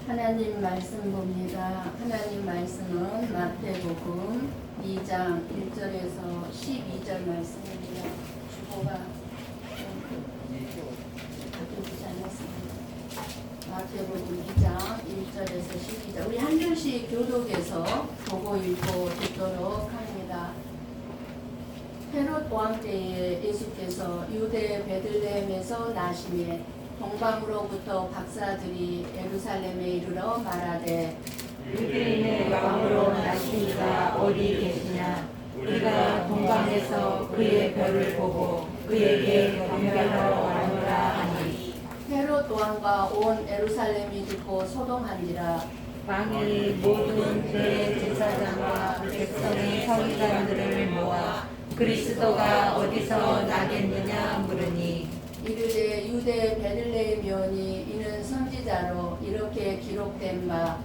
하나님 말씀 봅니다. 하나님 말씀은 마태복음 2장 1절에서 12절 말씀입니다. 주보가 바뀌지 않았습니다. 마태복음 2장 1절에서 12절. 우리 한 절씩 교독에서 보고 읽고 듣도록 합니다. 헤롯 왕 때에 예수께서 유대 베들레헴에서 나시매 동방으로부터 박사들이 예루살렘에 이르러 말하되 유대인의 왕으로 나시니가 어디 계시냐? 우리가 동방에서 그의 별을 보고 그에게 경배하러 왔노라 하니. 헤롯 왕과 온 예루살렘이 듣고 소동한지라. 왕이 모든 대제사장과 백성의 서기관들을 모아 그리스도가 어디서 나겠느냐 물으니 이르되 유대 베들레헴이오니 이는 선지자로 이렇게 기록된 바.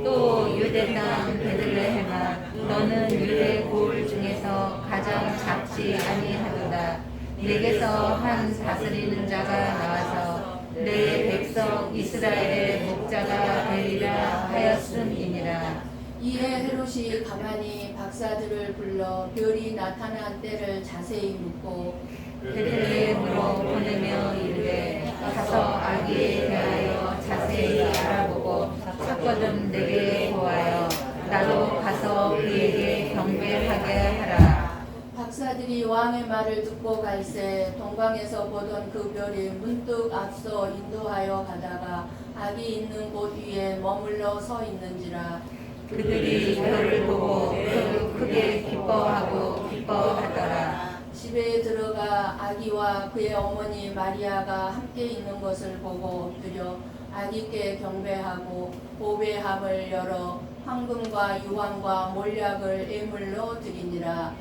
또 유대 땅 베들레헴아 너는 유대 고을 중에서 가장 작지 아니하도다. 네게서 한 다스리는 자가 나와서 내 백성 이스라엘의 목자가 되리라 하였음이니라. 이에 헤롯이 가만히 박사들을 불러 별이 나타난 때를 자세히 묻고 베들레헴으로 보내며 이르되 가서 아기에 대하여 자세히 알아보고 첫거든 내게 보아여 나도 가서 그에게 경배하게 하라. 박사들이 왕의 말을 듣고 갈새 동방에서 보던 그 별이 문득 앞서 인도하여 가다가 아기 있는 곳 위에 머물러 서 있는지라. 그들이 별을 보고 매우 크게 기뻐하더라. 집에 들어가 아기와 그의 어머니 마리아가 함께 있는 것을 보고 엎드려 아기께 경배하고 보배함을 열어 황금과 유황과 몰약을 예물로 드리니라.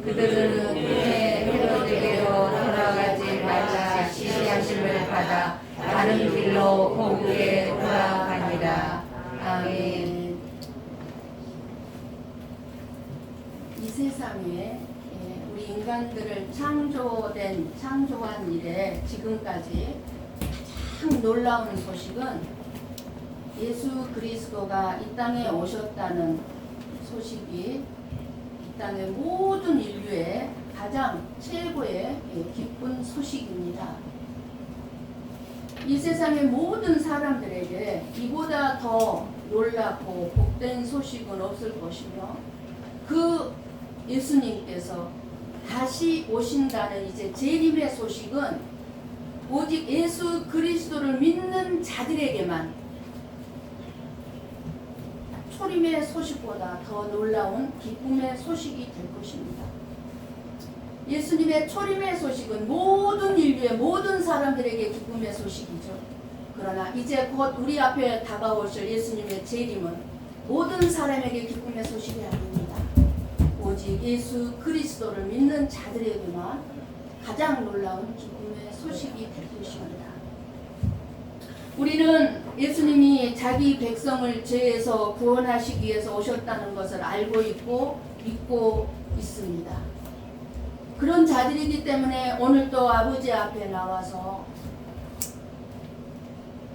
그들은 후에 헤롯에게로 돌아가지 말라 지시하심을 받아 다른 길로 고국에 돌아가니라. 아멘. 이 세상에 우리 인간들을 창조한 이래 지금까지 가장 놀라운 소식은 예수 그리스도가 이 땅에 오셨다는 소식이 이 땅의 모든 인류의 가장 최고의 기쁜 소식입니다. 이 세상의 모든 사람들에게 이보다 더 놀랍고 복된 소식은 없을 것이며 그 예수님께서 다시 오신다는 이제 재림의 소식은 오직 예수 그리스도를 믿는 자들에게만 초림의 소식보다 더 놀라운 기쁨의 소식이 될 것입니다. 예수님의 초림의 소식은 모든 인류의 모든 사람들에게 기쁨의 소식이죠. 그러나 이제 곧 우리 앞에 다가오실 예수님의 재림은 모든 사람에게 기쁨의 소식이 아닙니다. 오직 예수 그리스도를 믿는 자들에게만 가장 놀라운 기쁨의 소식이 될 것입니다. 우리는 예수님이 자기 백성을 죄에서 구원하시기 위해서 오셨다는 것을 알고 있고 믿고 있습니다. 그런 자들이기 때문에 오늘 또 아버지 앞에 나와서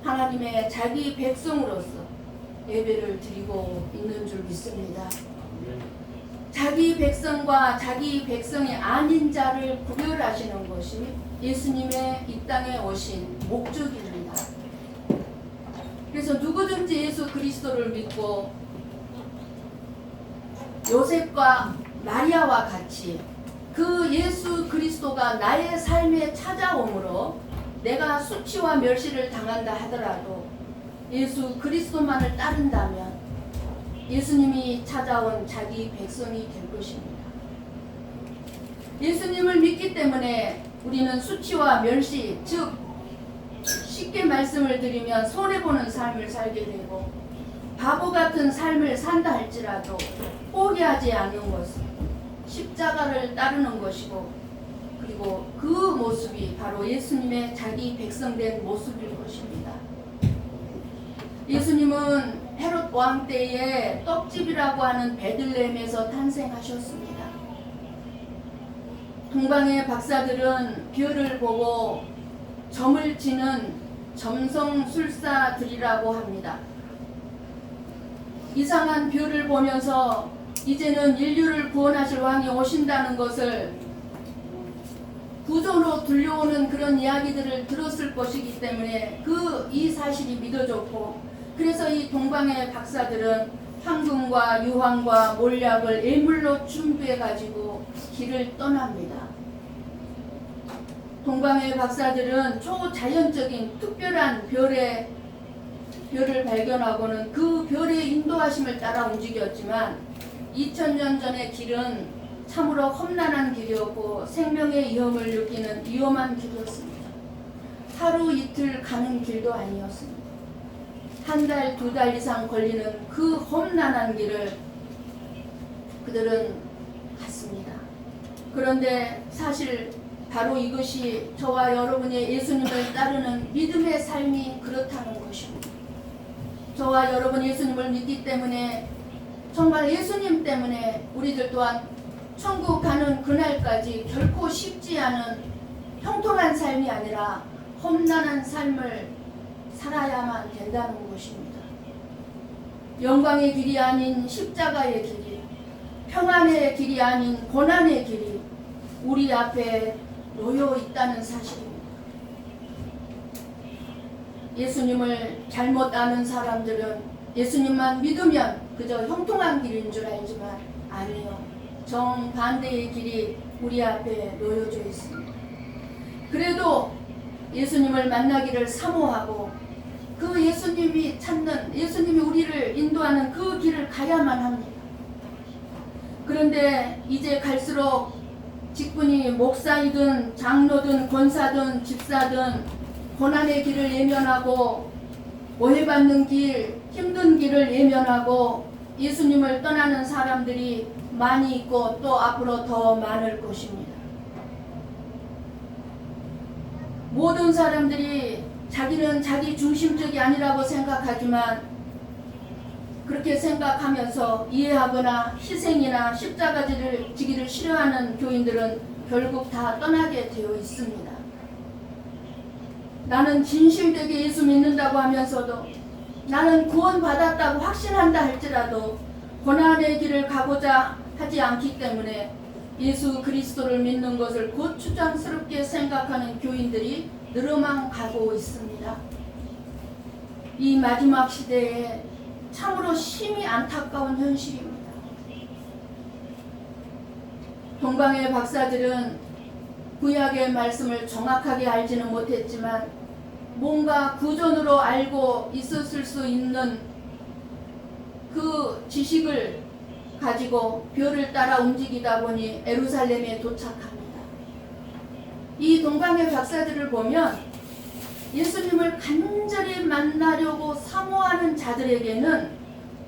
하나님의 자기 백성으로서 예배를 드리고 있는 줄 믿습니다. 자기 백성과 자기 백성이 아닌 자를 구별하시는 것이 예수님의 이 땅에 오신 목적입니다. 그래서 누구든지 예수 그리스도를 믿고 요셉과 마리아와 같이 그 예수 그리스도가 나의 삶에 찾아옴으로 내가 수치와 멸시를 당한다 하더라도 예수 그리스도만을 따른다면 예수님이 찾아온 자기 백성이 될 것입니다. 예수님을 믿기 때문에 우리는 수치와 멸시, 즉 쉽게 말씀을 드리면 손해보는 삶을 살게 되고 바보 같은 삶을 산다 할지라도 포기하지 않는 것은 십자가를 따르는 것이고 그리고 그 모습이 바로 예수님의 자기 백성된 모습일 것입니다. 예수님은 헤롯 왕 때에 떡집이라고 하는 베들레헴에서 탄생하셨습니다. 동방의 박사들은 별을 보고 점을 치는 점성술사들이라고 합니다. 이상한 별을 보면서 이제는 인류를 구원하실 왕이 오신다는 것을 구조로 들려오는 그런 이야기들을 들었을 것이기 때문에 이 사실이 믿어졌고, 그래서 이 동방의 박사들은 황금과 유황과 몰약을 예물로 준비해 가지고 길을 떠납니다. 동방의 박사들은 초자연적인 특별한 별을 발견하고는 그 별의 인도하심을 따라 움직였지만 2000년 전의 길은 참으로 험난한 길이었고 생명의 위험을 느끼는 위험한 길이었습니다. 하루 이틀 가는 길도 아니었습니다. 한 달, 두 달 이상 걸리는 그 험난한 길을 그들은 갔습니다. 그런데 사실 바로 이것이 저와 여러분의 예수님을 따르는 믿음의 삶이 그렇다는 것입니다. 저와 여러분 예수님을 믿기 때문에, 정말 예수님 때문에 우리들 또한 천국 가는 그날까지 결코 쉽지 않은 형통한 삶이 아니라 험난한 삶을 살아야만 된다는 것입니다. 영광의 길이 아닌 십자가의 길이, 평안의 길이 아닌 고난의 길이 우리 앞에 놓여 있다는 사실입니다. 예수님을 잘못 아는 사람들은 예수님만 믿으면 그저 형통한 길인 줄 알지만 아니요. 정반대의 길이 우리 앞에 놓여져 있습니다. 그래도 예수님을 만나기를 사모하고 그 예수님이 찾는, 예수님이 우리를 인도하는 그 길을 가야만 합니다. 그런데 이제 갈수록 직분이 목사이든 장로든 권사든 집사든 고난의 길을 예면하고 오해받는 길, 힘든 길을 예면하고 예수님을 떠나는 사람들이 많이 있고 또 앞으로 더 많을 것입니다. 모든 사람들이 자기는 자기 중심적이 아니라고 생각하지만 그렇게 생각하면서 이해하거나 희생이나 십자가를 지기를 싫어하는 교인들은 결국 다 떠나게 되어 있습니다. 나는 진실되게 예수 믿는다고 하면서도, 나는 구원받았다고 확신한다 할지라도 고난의 길을 가고자 하지 않기 때문에 예수 그리스도를 믿는 것을 고추장스럽게 생각하는 교인들이 늘어만 가고 있습니다. 이 마지막 시대에 참으로 심히 안타까운 현실입니다. 동방의 박사들은 구약의 말씀을 정확하게 알지는 못했지만 뭔가 구전으로 알고 있었을 수 있는 그 지식을 가지고 별을 따라 움직이다 보니 예루살렘에 도착합니다. 이 동방의 박사들을 보면 예수님을 간절히 만나려고 사모하는 자들에게는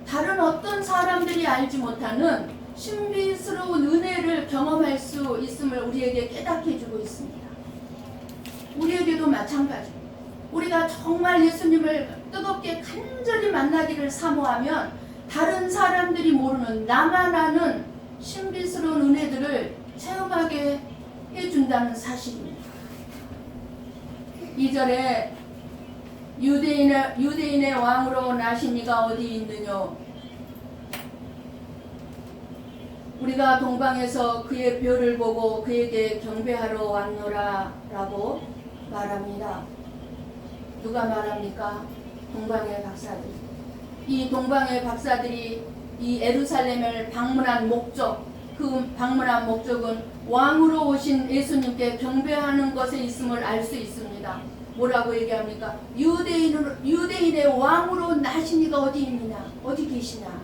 다른 어떤 사람들이 알지 못하는 신비스러운 은혜를 경험할 수 있음을 우리에게 깨닫게 해주고 있습니다. 우리에게도 마찬가지입니다. 우리가 정말 예수님을 뜨겁게 간절히 만나기를 사모하면 다른 사람들이 모르는 나만 아는 신비스러운 은혜들을 체험하게 해준다는 사실입니다. 2절에 유대인의 왕으로 나신 이가 어디 있느냐. 우리가 동방에서 그의 별을 보고 그에게 경배하러 왔노라 라고 말합니다. 누가 말합니까? 동방의 박사들. 이 동방의 박사들이 이 예루살렘을 방문한 목적, 그 방문한 목적은 왕으로 오신 예수님께 경배하는 것에 있음을 알 수 있습니다. 뭐라고 얘기합니까? 유대인의 왕으로 나신 이가 어디 있느냐? 어디 계시냐?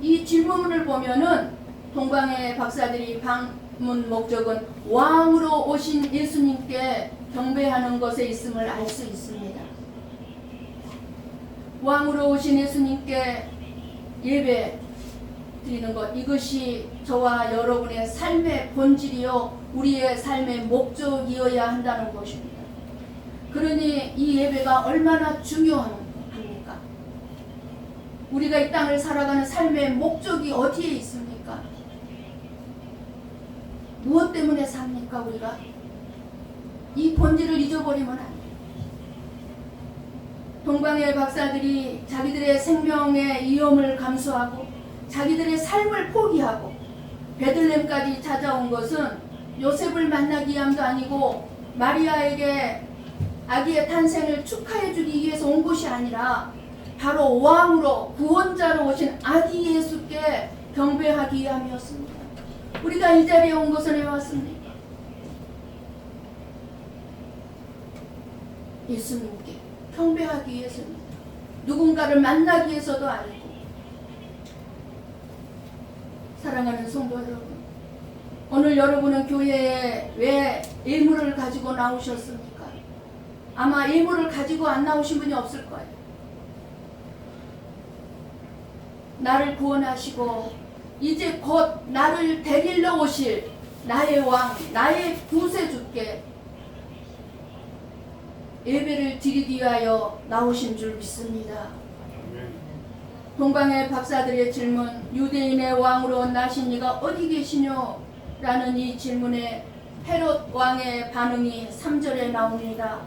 이 질문을 보면은 동방의 박사들이 방문 목적은 왕으로 오신 예수님께 경배하는 것에 있음을 알 수 있습니다. 왕으로 오신 예수님께 예배 드리는 것, 이것이 저와 여러분의 삶의 본질이요 우리의 삶의 목적이어야 한다는 것입니다. 그러니 이 예배가 얼마나 중요합니까? 우리가 이 땅을 살아가는 삶의 목적이 어디에 있습니까? 무엇 때문에 삽니까? 우리가 이 본질을 잊어버리면 안 돼요. 동방의 박사들이 자기들의 생명의 위험을 감수하고 자기들의 삶을 포기하고 베들레헴까지 찾아온 것은 요셉을 만나기 위함도 아니고 마리아에게 아기의 탄생을 축하해 주기 위해서 온 것이 아니라 바로 왕으로 구원자로 오신 아기 예수께 경배하기 위함이었습니다. 우리가 이 자리에 온 것은 왜 왔습니까? 예수님께 경배하기 위해서입니다. 누군가를 만나기 위해서도 아니고. 사랑하는 성도 여러분, 오늘 여러분은 교회에 왜 일물을 가지고 나오셨습니까? 아마 일물을 가지고 안 나오신 분이 없을 거예요. 나를 구원하시고 이제 곧 나를 데리러 오실 나의 왕, 나의 구세주께 예배를 드리기 위하여 나오신 줄 믿습니다. 동방의 박사들의 질문, 유대인의 왕으로 나신 이가 어디 계시뇨? 라는 이 질문에 헤롯 왕의 반응이 3절에 나옵니다.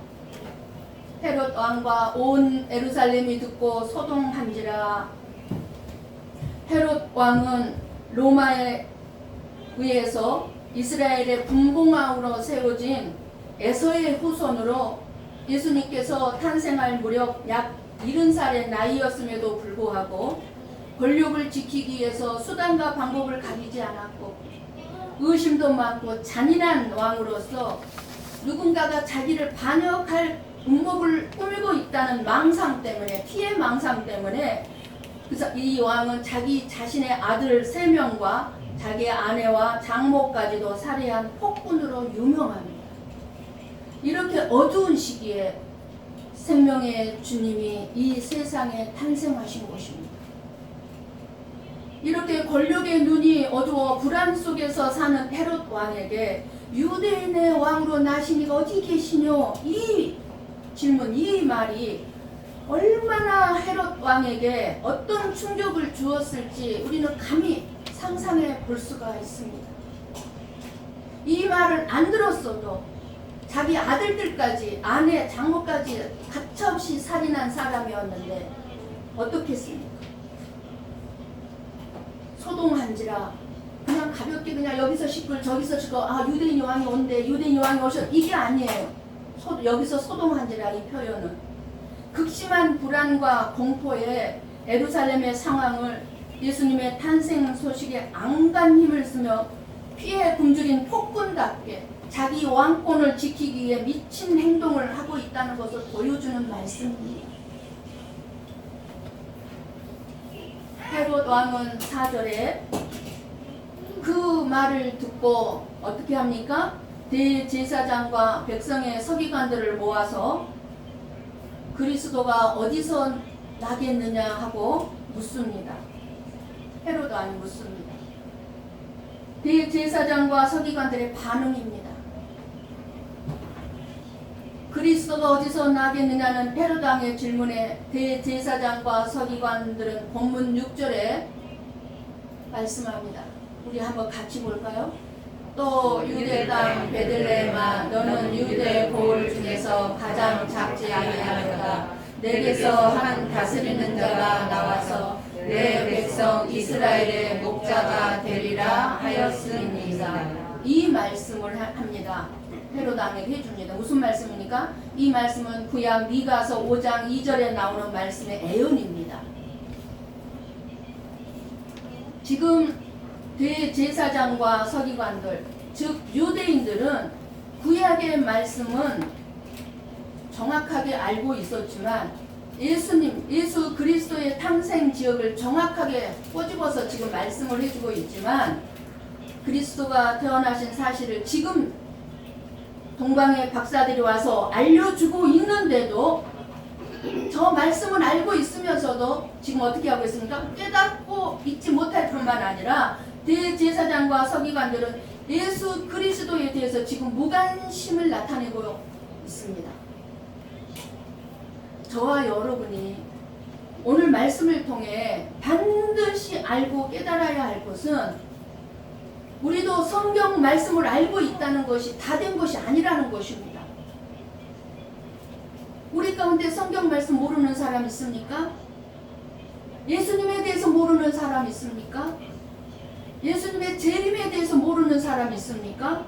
헤롯 왕과 온 예루살렘이 듣고 소동한지라. 헤롯 왕은 로마에 의해서 이스라엘의 분봉왕으로 세워진 에서의 후손으로 예수님께서 탄생할 무렵 약 70살의 나이였음에도 불구하고 권력을 지키기 위해서 수단과 방법을 가리지 않았고 의심도 많고 잔인한 왕으로서 누군가가 자기를 반역할 음모를 꾸미고 있다는 망상 때문에, 피해 망상 때문에 그래서 이 왕은 자기 자신의 아들 3명과 자기의 아내와 장모까지도 살해한 폭군으로 유명합니다. 이렇게 어두운 시기에 생명의 주님이 이 세상에 탄생하신 것입니다. 이렇게 권력의 눈이 어두워 불안 속에서 사는 헤롯 왕에게 유대인의 왕으로 나신 이가 어디 계시뇨? 이 질문, 이 말이 얼마나 헤롯 왕에게 어떤 충격을 주었을지 우리는 감히 상상해 볼 수가 있습니다. 이 말을 안 들었어도 자기 아들들까지, 아내, 장모까지 가차없이 살인한 사람이었는데 어떻게 했습니까? 소동한지라 그냥 가볍게 그냥 여기서 시끌 저기서 시끌, 아 유대인 왕이 온대, 유대인 왕이 오셨, 이게 아니에요. 여기서 소동한지라 이 표현은 극심한 불안과 공포에 예루살렘의 상황을 예수님의 탄생 소식에 안간 힘을 쓰며 피해 굶주린 폭군답게 자기 왕권을 지키기 위해 미친 행동을 하고 있다는 것을 보여주는 말씀입니다. 헤롯 왕은 4절에 그 말을 듣고 어떻게 합니까? 대제사장과 백성의 서기관들을 모아서 그리스도가 어디서 나겠느냐 하고 묻습니다. 헤롯 왕이 묻습니다. 대제사장과 서기관들의 반응입니다. 그리스도가 어디서 나겠느냐는 헤롯 왕의 질문에 대제사장과 서기관들은 본문 6절에 말씀합니다. 우리 한번 같이 볼까요? 또 유대 땅 베들레헴아 너는 유대 고을 중에서 가장 작지 아니하도다. 내게서 한 다스리는 자가 나와서 내 백성 이스라엘의 목자가 되리라 하였으니이다. 이 말씀을 합니다. 헤롯 왕에게 해줍니다. 무슨 말씀입니까? 이 말씀은 구약 미가서 5장 2절에 나오는 말씀의 애언입니다. 지금 대제사장과 서기관들, 즉 유대인들은 구약의 말씀은 정확하게 알고 있었지만 예수 그리스도의 탄생 지역을 정확하게 꼬집어서 지금 말씀을 해주고 있지만 그리스도가 태어나신 사실을 지금 동방의 박사들이 와서 알려주고 있는데도 저 말씀은 알고 있으면서도 지금 어떻게 하고 있습니까? 깨닫고 잊지 못할 뿐만 아니라 대제사장과 서기관들은 예수 그리스도에 대해서 지금 무관심을 나타내고 있습니다. 저와 여러분이 오늘 말씀을 통해 반드시 알고 깨달아야 할 것은 우리도 성경 말씀을 알고 있다는 것이 다 된 것이 아니라는 것입니다. 우리 우리 가운데 성경 말씀 모르는 사람 있습니까? 예수님에 대해서 모르는 사람 있습니까? 예수님의 재림에 대해서 모르는 사람 있습니까?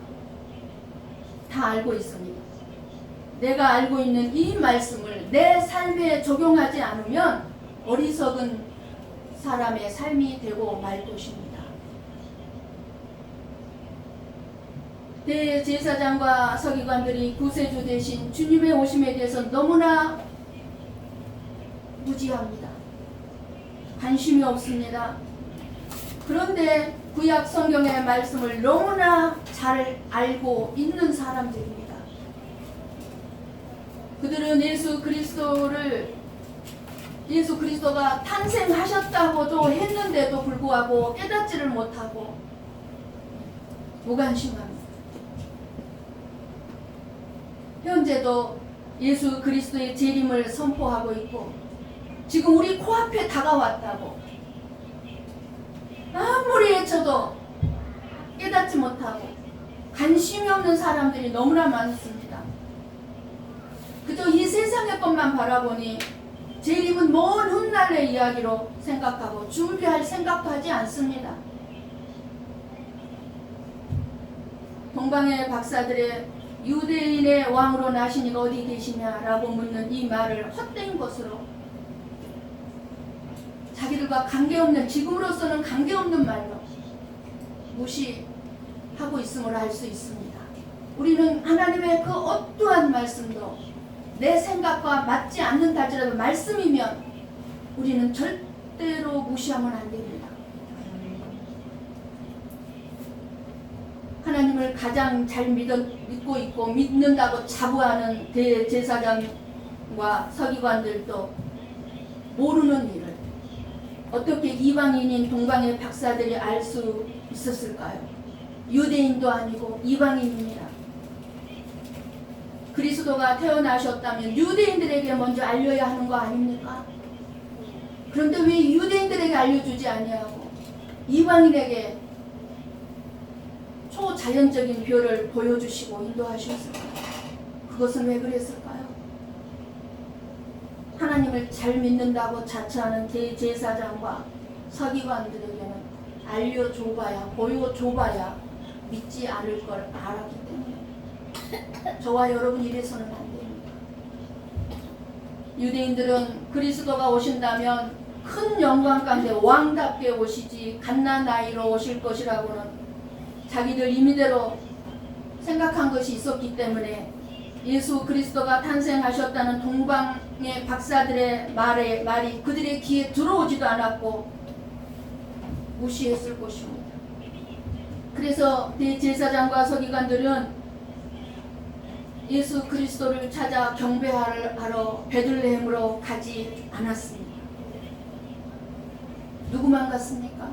다 알고 있습니다. 내가 알고 있는 이 말씀을 내 삶에 적용하지 않으면 어리석은 사람의 삶이 되고 말 것입니다. 대제사장과 서기관들이 구세주 대신 주님의 오심에 대해서 너무나 무지합니다. 관심이 없습니다. 그런데 구약 성경의 말씀을 너무나 잘 알고 있는 사람들입니다. 그들은 예수 그리스도가 탄생하셨다고도 했는데도 불구하고 깨닫지를 못하고 무관심합니다. 현재도 예수 그리스도의 재림을 선포하고 있고 지금 우리 코앞에 다가왔다고 아무리 외쳐도 깨닫지 못하고 관심이 없는 사람들이 너무나 많습니다. 그저 이 세상의 것만 바라보니 재림은 먼 훗날의 이야기로 생각하고 준비할 생각도 하지 않습니다. 동방의 박사들의 유대인의 왕으로 나신 이가 어디 계시냐라고 묻는 이 말을 헛된 것으로 자기들과 관계없는, 지금으로서는 관계없는 말로 무시하고 있음을 알 수 있습니다. 우리는 하나님의 그 어떠한 말씀도 내 생각과 맞지 않는다 할지라도 말씀이면 우리는 절대로 무시하면 안 됩니다. 하나님을 가장 잘 믿고 있고 믿는다고 자부하는 대제사장과 서기관들도 모르는 일을 어떻게 이방인인 동방의 박사들이 알 수 있었을까요? 유대인도 아니고 이방인입니다. 그리스도가 태어나셨다면 유대인들에게 먼저 알려야 하는 거 아닙니까? 그런데 왜 유대인들에게 알려주지 아니하고 이방인에게 초자연적인 표를 보여주시고 인도하셨을까요? 그것은 왜 그랬을까요? 하나님을 잘 믿는다고 자처하는 대제사장과 서기관들에게는 알려줘봐야, 보여줘봐야 믿지 않을 걸 알았기 때문에 저와 여러분 이래서는 안 됩니다. 유대인들은 그리스도가 오신다면 큰 영광 가운데 왕답게 오시지 갓난아이로 오실 것이라고는 자기들 임의대로 생각한 것이 있었기 때문에 예수 그리스도가 탄생하셨다는 동방의 박사들의 말이 그들의 귀에 들어오지도 않았고 무시했을 것입니다. 그래서 대제사장과 서기관들은 예수 그리스도를 찾아 경배하러 베들레헴으로 가지 않았습니다. 누구만 갔습니까?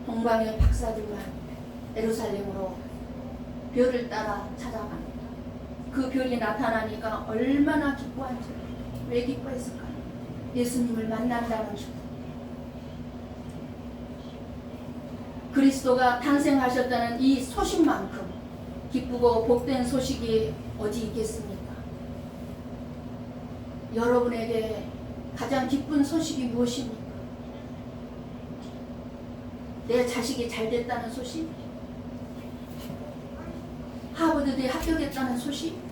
동방의 박사들만 예루살렘으로 별을 따라 찾아갑니다. 그 별이 나타나니까 얼마나 기뻐한지. 왜 기뻐했을까요? 예수님을 만난다는 줄. 그리스도가 탄생하셨다는 이 소식만큼 기쁘고 복된 소식이 어디 있겠습니까? 여러분에게 가장 기쁜 소식이 무엇입니까? 내 자식이 잘 됐다는 소식? 하버드대에 합격했다는 소식?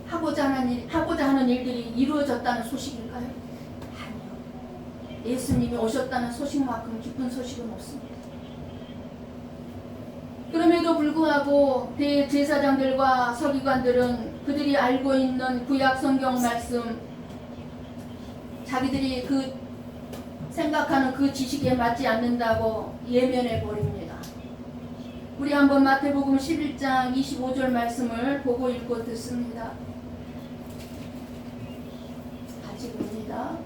하고자 하는 일들이 이루어졌다는 소식일까요? 아니요. 예수님이 오셨다는 소식만큼 기쁜 소식은 없습니다. 그럼에도 불구하고 대제사장들과 서기관들은 그들이 알고 있는 구약 성경 말씀, 자기들이 그 생각하는 그 지식에 맞지 않는다고 예면해 버립니다. 우리 한번 마태복음 11장 25절 말씀을 보고 읽고 듣습니다. 같이 봅니다.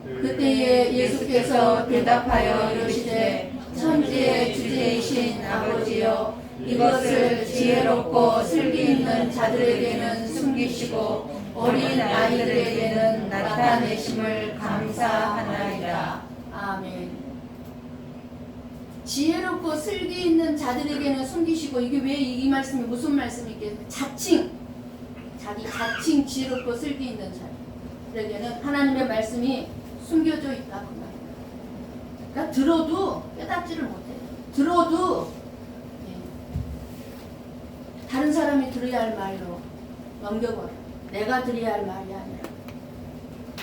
그때에 예수께서 대답하여 이르시되 천지의 주제이신 아버지여, 이것을 지혜롭고 슬기 있는 자들에게는 숨기시고 어린 아이들에게는 나타내심을 감사하나이다. 아멘. 지혜롭고 슬기 있는 자들에게는 숨기시고, 이게 왜 이 말씀이 무슨 말씀이겠어요? 자칭 지혜롭고 슬기 있는 자들에게는 하나님의 말씀이 숨겨져 있다 그 말이에요. 그러니까 들어도 깨닫지를 못해요. 들어도 다른 사람이 들어야 할 말로 넘겨버려. 내가 들어야 할 말이 아니라.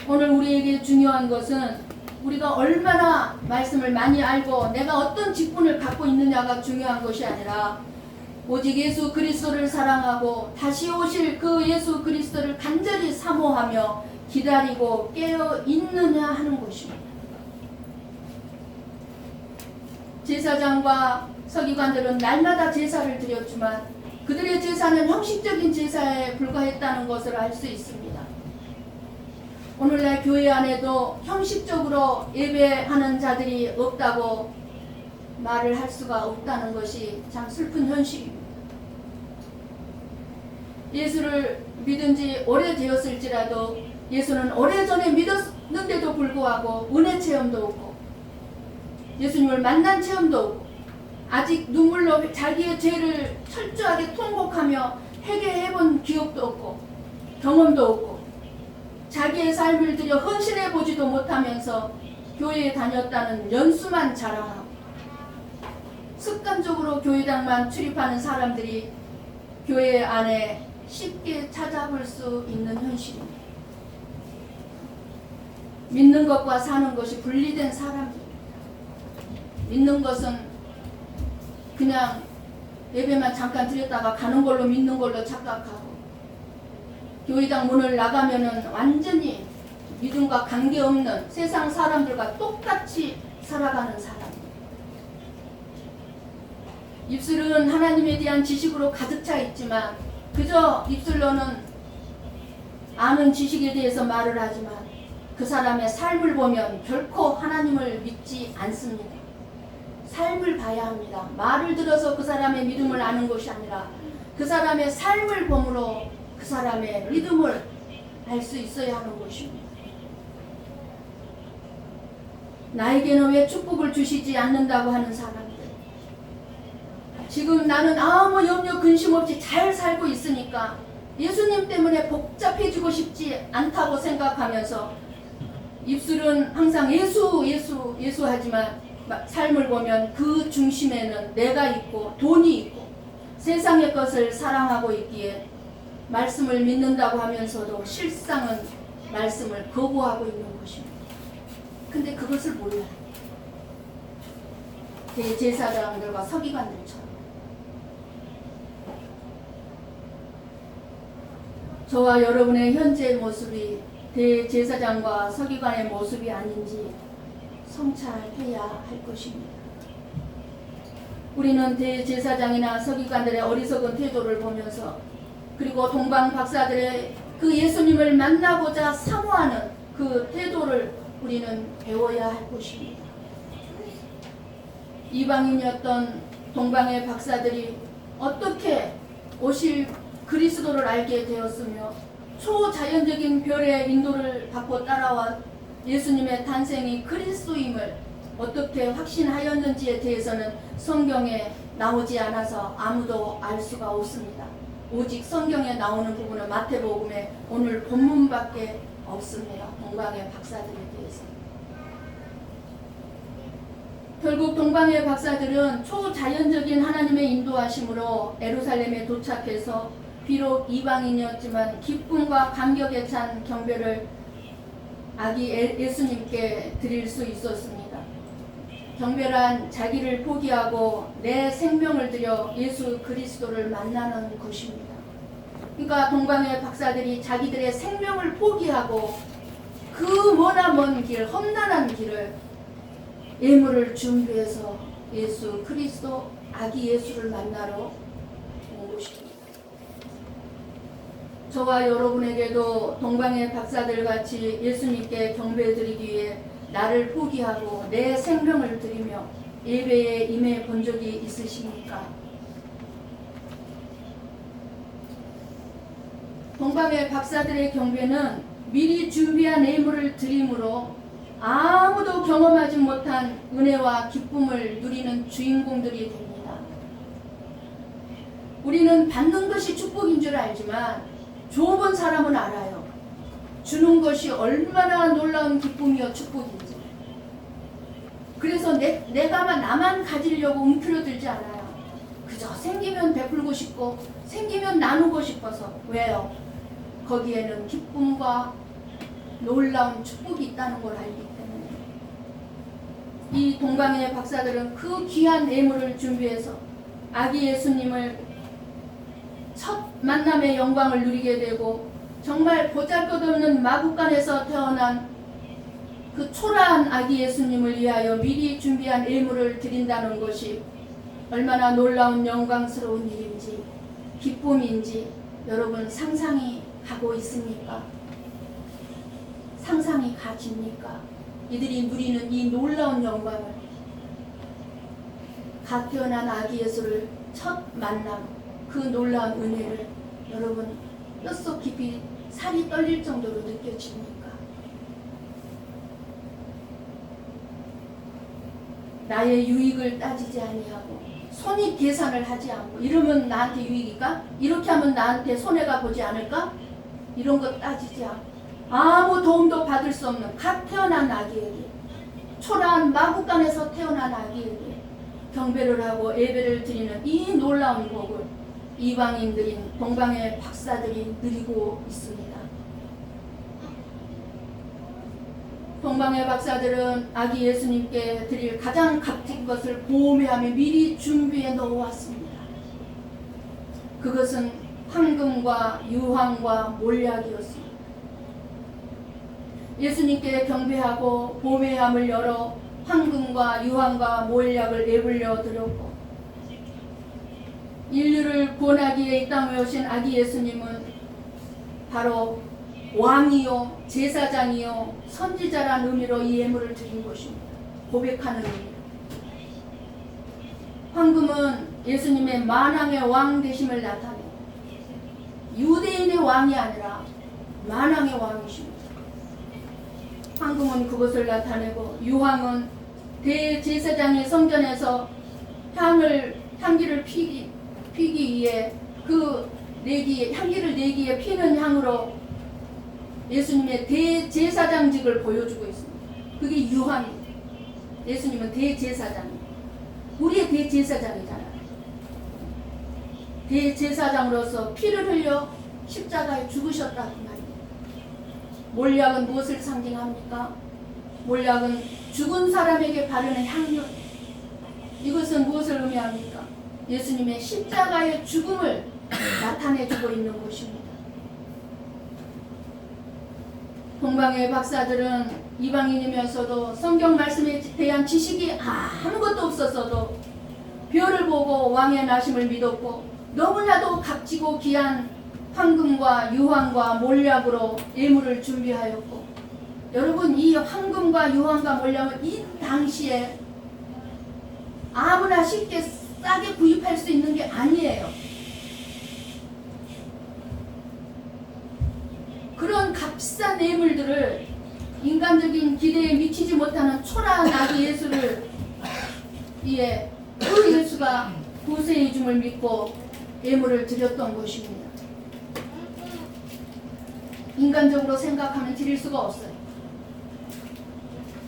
오늘 우리에게 중요한 것은 우리가 얼마나 말씀을 많이 알고 내가 어떤 직분을 갖고 있느냐가 중요한 것이 아니라 오직 예수 그리스도를 사랑하고 다시 오실 그 예수 그리스도를 간절히 사모하며 기다리고 깨어 있느냐 하는 것입니다. 제사장과 서기관들은 날마다 제사를 드렸지만 그들의 제사는 형식적인 제사에 불과했다는 것을 알 수 있습니다. 오늘날 교회 안에도 형식적으로 예배하는 자들이 없다고 말을 할 수가 없다는 것이 참 슬픈 현실입니다. 예수를 믿은 지 오래되었을지라도 예수는 오래전에 믿었는데도 불구하고 은혜 체험도 없고 예수님을 만난 체험도 없고 아직 눈물로 자기의 죄를 철저하게 통곡하며 회개해본 기억도 없고 경험도 없고 자기의 삶을 들여 헌신해보지도 못하면서 교회에 다녔다는 연수만 자랑하고 습관적으로 교회당만 출입하는 사람들이 교회 안에 쉽게 찾아볼 수 있는 현실입니다. 믿는 것과 사는 것이 분리된 사람입니다. 믿는 것은 그냥 예배만 잠깐 드렸다가 가는 걸로 믿는 걸로 착각하고 교회당 문을 나가면은 완전히 믿음과 관계없는 세상 사람들과 똑같이 살아가는 사람. 입술은 하나님에 대한 지식으로 가득 차 있지만 그저 입술로는 아는 지식에 대해서 말을 하지만 그 사람의 삶을 보면 결코 하나님을 믿지 않습니다. 삶을 봐야 합니다. 말을 들어서 그 사람의 믿음을 아는 것이 아니라 그 사람의 삶을 보므로 그 사람의 믿음을 알 수 있어야 하는 것입니다. 나에게는 왜 축복을 주시지 않는다고 하는 사람들, 지금 나는 아무 염려 근심 없이 잘 살고 있으니까 예수님 때문에 복잡해지고 싶지 않다고 생각하면서 입술은 항상 예수 예수 예수 하지만 삶을 보면 그 중심에는 내가 있고 돈이 있고 세상의 것을 사랑하고 있기에 말씀을 믿는다고 하면서도 실상은 말씀을 거부하고 있는 것입니다. 근데 그것을 몰라요. 대제사장들과 서기관들처럼. 저와 여러분의 현재 모습이 대제사장과 서기관의 모습이 아닌지 성찰해야 할 것입니다. 우리는 대제사장이나 서기관들의 어리석은 태도를 보면서 그리고 동방 박사들의 그 예수님을 만나고자 사모하는 그 태도를 우리는 배워야 할 것입니다. 이방인이었던 동방의 박사들이 어떻게 오실 그리스도를 알게 되었으며 초자연적인 별의 인도를 받고 따라와 예수님의 탄생이 그리스도임을 어떻게 확신하였는지에 대해서는 성경에 나오지 않아서 아무도 알 수가 없습니다. 오직 성경에 나오는 부분은 마태복음에 오늘 본문밖에 없습니다. 동방의 박사들에 대해서. 결국 동방의 박사들은 초자연적인 하나님의 인도하심으로 예루살렘에 도착해서 비록 이방인이었지만 기쁨과 감격에 찬 경배를 아기 예수님께 드릴 수 있었습니다. 경배란 자기를 포기하고 내 생명을 들여 예수 그리스도를 만나는 것입니다. 그러니까 동방의 박사들이 자기들의 생명을 포기하고 그 머나 먼 길, 험난한 길을 예물을 준비해서 예수 그리스도 아기 예수를 만나러 온 것입니다. 저와 여러분에게도 동방의 박사들 같이 예수님께 경배드리기 위해 나를 포기하고 내 생명을 드리며 예배에 임해 본 적이 있으십니까? 동방의 박사들의 경배는 미리 준비한 예물을 드림으로 아무도 경험하지 못한 은혜와 기쁨을 누리는 주인공들이 됩니다. 우리는 받는 것이 축복인 줄 알지만 좁은 사람은 알아요. 주는 것이 얼마나 놀라운 기쁨이요 축복인지. 그래서 내가 나만 가지려고 움츠러들지 않아요. 그저 생기면 베풀고 싶고 생기면 나누고 싶어서. 왜요? 거기에는 기쁨과 놀라운 축복이 있다는 걸 알기 때문에. 이 동방의 박사들은 그 귀한 예물을 준비해서 아기 예수님을 첫 만남의 영광을 누리게 되고, 정말 보잘것없는 마구간에서 태어난 그 초라한 아기 예수님을 위하여 미리 준비한 예물을 드린다는 것이 얼마나 놀라운 영광스러운 일인지, 기쁨인지 여러분 상상이 가고 있습니까? 상상이 가집니까? 이들이 누리는 이 놀라운 영광을, 갓 태어난 아기 예수를 첫 만남, 그 놀라운 은혜를 여러분 뼛속 깊이 살이 떨릴 정도로 느껴집니까? 나의 유익을 따지지 아니하고 손익 계산을 하지 않고, 이러면 나한테 유익일까? 이렇게 하면 나한테 손해가 보지 않을까? 이런 것 따지지 않고 아무 도움도 받을 수 없는 갓 태어난 아기에게, 초라한 마구간에서 태어난 아기에게 경배를 하고 예배를 드리는 이 놀라운 복을 이방인들인 동방의 박사들이 누리고 있습니다. 동방의 박사들은 아기 예수님께 드릴 가장 값진 것을 보호매하며 미리 준비해 놓았습니다. 그것은 황금과 유황과 몰약이었습니다. 예수님께 경배하고 보매함을 열어 황금과 유황과 몰약을 내불려 드렸고, 인류를 구원하기 위해 이 땅에 오신 아기 예수님은 바로 왕이요 제사장이요 선지자라는 의미로 이 예물을 드린 것입니다. 고백하는 의미. 황금은 예수님의 만왕의 왕 되심을 나타내고, 유대인의 왕이 아니라 만왕의 왕이십니다. 황금은 그것을 나타내고, 유황은 대제사장이 성전에서 향기를 피기 위해 향기를 내기에 피는 향으로 예수님의 대제사장직을 보여주고 있습니다. 그게 유황입니다. 예수님은 대제사장입니다. 우리의 대제사장이잖아요. 대제사장으로서 피를 흘려 십자가에 죽으셨다고 말입니다. 몰약은 무엇을 상징합니까? 몰약은 죽은 사람에게 바르는 향료. 이것은 무엇을 의미합니까? 예수님의 십자가의 죽음을 나타내주고 있는 것입니다. 동방의 박사들은 이방인이면서도 성경 말씀에 대한 지식이 아무것도 없었어도 별을 보고 왕의 나심을 믿었고, 너무나도 값지고 귀한 황금과 유황과 몰약으로 예물을 준비하였고, 여러분 이 황금과 유황과 몰약은 이 당시에 아무나 쉽게 싸게 구입할 수 있는 게 아니에요. 그런 값싼 예물들을 인간적인 기대에 미치지 못하는 초라한 아기 예수를 위해 그 예수가 구세의 줌을 믿고 예물을 드렸던 것입니다. 인간적으로 생각하면 드릴 수가 없어요.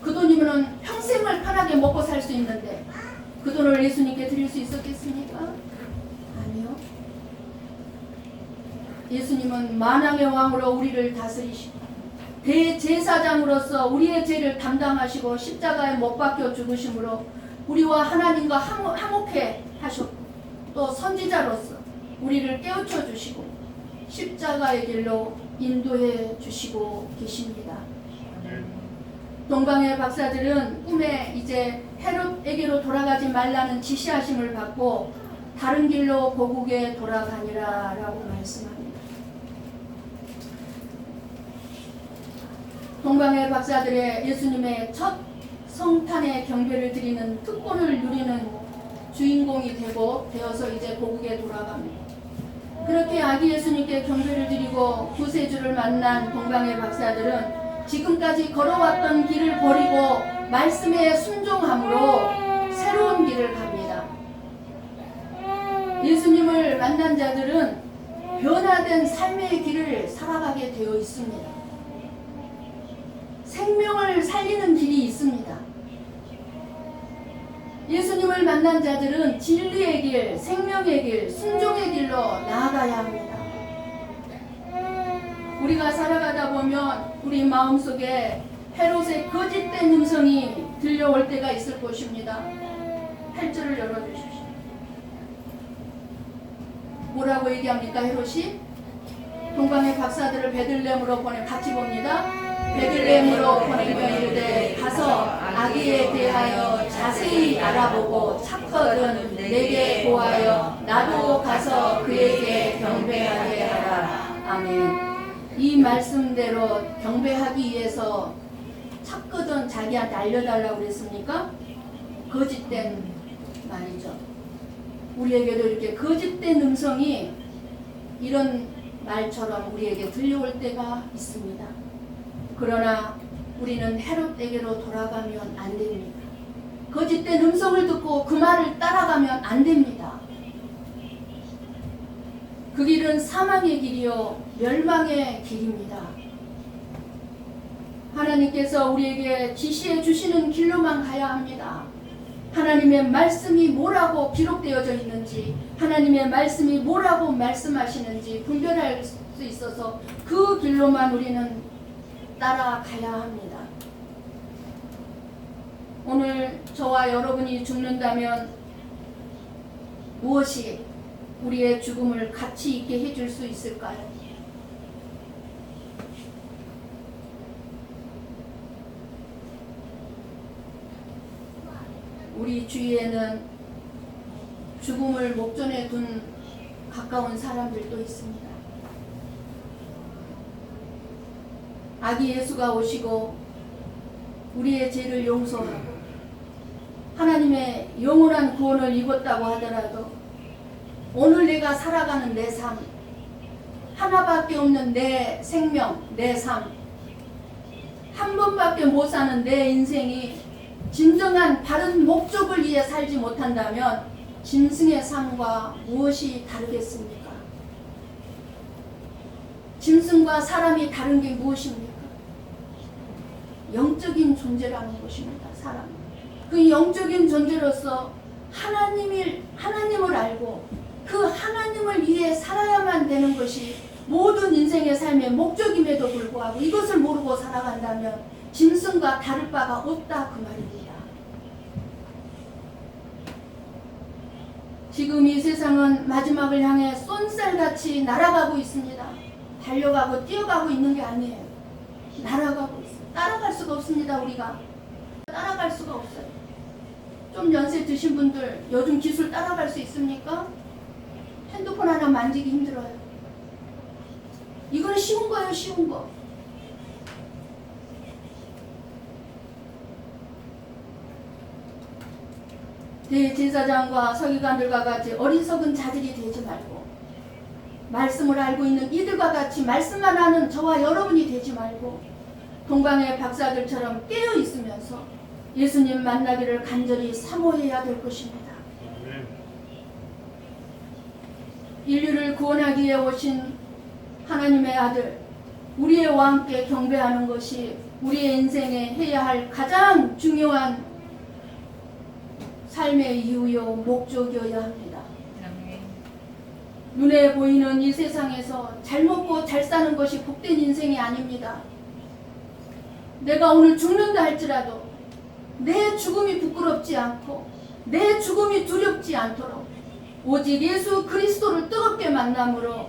그 돈이면 평생을 편하게 먹고 살 수 있는데 그 돈을 예수님께 드릴 수 있었겠습니까? 아니요. 예수님은 만왕의 왕으로 우리를 다스리시고 대제사장으로서 우리의 죄를 담당하시고 십자가에 못 박혀 죽으심으로 우리와 하나님과 화목해 하셨고, 또 선지자로서 우리를 깨우쳐 주시고 십자가의 길로 인도해 주시고 계십니다. 동방의 박사들은 꿈에 이제 헤롯에게로 돌아가지 말라는 지시하심을 받고 다른 길로 고국에 돌아가니라 라고 말씀합니다. 동방의 박사들의 예수님의 첫 성탄의 경배를 드리는 특권을 누리는 주인공이 되어서 이제 고국에 돌아갑니다. 그렇게 아기 예수님께 경배를 드리고 구세주를 만난 동방의 박사들은 지금까지 걸어왔던 길을 버리고 말씀에 순종함으로 새로운 길을 갑니다. 예수님을 만난 자들은 변화된 삶의 길을 살아가게 되어 있습니다. 생명을 살리는 길이 있습니다. 예수님을 만난 자들은 진리의 길, 생명의 길, 순종의 길로 나아가야 합니다. 우리가 살아가다 보면 우리 마음속에 헤롯의 거짓된 음성이 들려올 때가 있을 것입니다. 8절을 열어주십시오. 뭐라고 얘기합니까? 헤롯이 동방의 박사들을 베들레헴으로 보내 같이 봅니다. 베들레헴으로 보내며 이르되 가서 아기에 대하여 자세히 알아보고 찾거든 내게 보하여 나도 가서 그에게 경배하게 하라. 아멘. 이 말씀대로 경배하기 위해서 찾거든 자기한테 알려달라고 그랬습니까? 거짓된 말이죠. 우리에게도 이렇게 거짓된 음성이 이런 말처럼 우리에게 들려올 때가 있습니다. 그러나 우리는 헤롯에게로 돌아가면 안 됩니다. 거짓된 음성을 듣고 그 말을 따라가면 안 됩니다. 그 길은 사망의 길이요 멸망의 길입니다. 하나님께서 우리에게 지시해 주시는 길로만 가야 합니다. 하나님의 말씀이 뭐라고 기록되어져 있는지, 하나님의 말씀이 뭐라고 말씀하시는지 분별할 수 있어서 그 길로만 우리는 따라가야 합니다. 오늘 저와 여러분이 죽는다면 무엇이 우리의 죽음을 가치 있게 해줄 수 있을까요? 우리 주위에는 죽음을 목전에 둔 가까운 사람들도 있습니다. 아기 예수가 오시고 우리의 죄를 용서하고 하나님의 영원한 구원을 입었다고 하더라도 오늘 내가 살아가는 내 삶, 하나밖에 없는 내 생명, 내 삶, 한 번밖에 못 사는 내 인생이 진정한 바른 목적을 위해 살지 못한다면 짐승의 삶과 무엇이 다르겠습니까? 짐승과 사람이 다른 게 무엇입니까? 영적인 존재라는 것입니다. 사람. 그 영적인 존재로서 하나님을 알고 그 하나님을 위해 살아야만 되는 것이 모든 인생의 삶의 목적임에도 불구하고 이것을 모르고 살아간다면 짐승과 다를 바가 없다 그 말입니다. 지금 이 세상은 마지막을 향해 쏜살같이 날아가고 있습니다. 달려가고 뛰어가고 있는 게 아니에요. 날아가고 있어요. 따라갈 수가 없습니다. 우리가 따라갈 수가 없어요. 좀 연세 드신 분들 요즘 기술 따라갈 수 있습니까? 핸드폰 하나 만지기 힘들어요. 이건 쉬운 거예요. 쉬운 거. 대제사장과 서기관들과 같이 어리석은 자들이 되지 말고 말씀을 알고 있는 이들과 같이 말씀만 하는 저와 여러분이 되지 말고 동방의 박사들처럼 깨어 있으면서 예수님 만나기를 간절히 사모해야 될 것입니다. 인류를 구원하기 위해 오신 하나님의 아들 우리의 왕께 경배하는 것이 우리의 인생에 해야 할 가장 중요한 삶의 이유요 목적이어야 합니다. 눈에 보이는 이 세상에서 잘 먹고 잘 사는 것이 복된 인생이 아닙니다. 내가 오늘 죽는다 할지라도 내 죽음이 부끄럽지 않고 내 죽음이 두렵지 않도록 오직 예수 그리스도를 뜨겁게 만남으로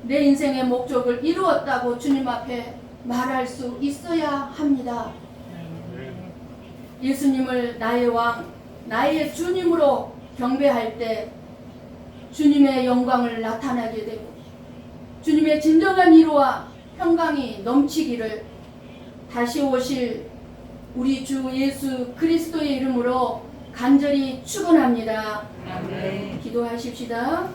내 인생의 목적을 이루었다고 주님 앞에 말할 수 있어야 합니다. 예수님을 나의 왕, 나의 주님으로 경배할 때 주님의 영광을 나타나게 되고 주님의 진정한 위로와 평강이 넘치기를 다시 오실 우리 주 예수 그리스도의 이름으로 간절히 축원합니다. 아멘. 기도하십시다.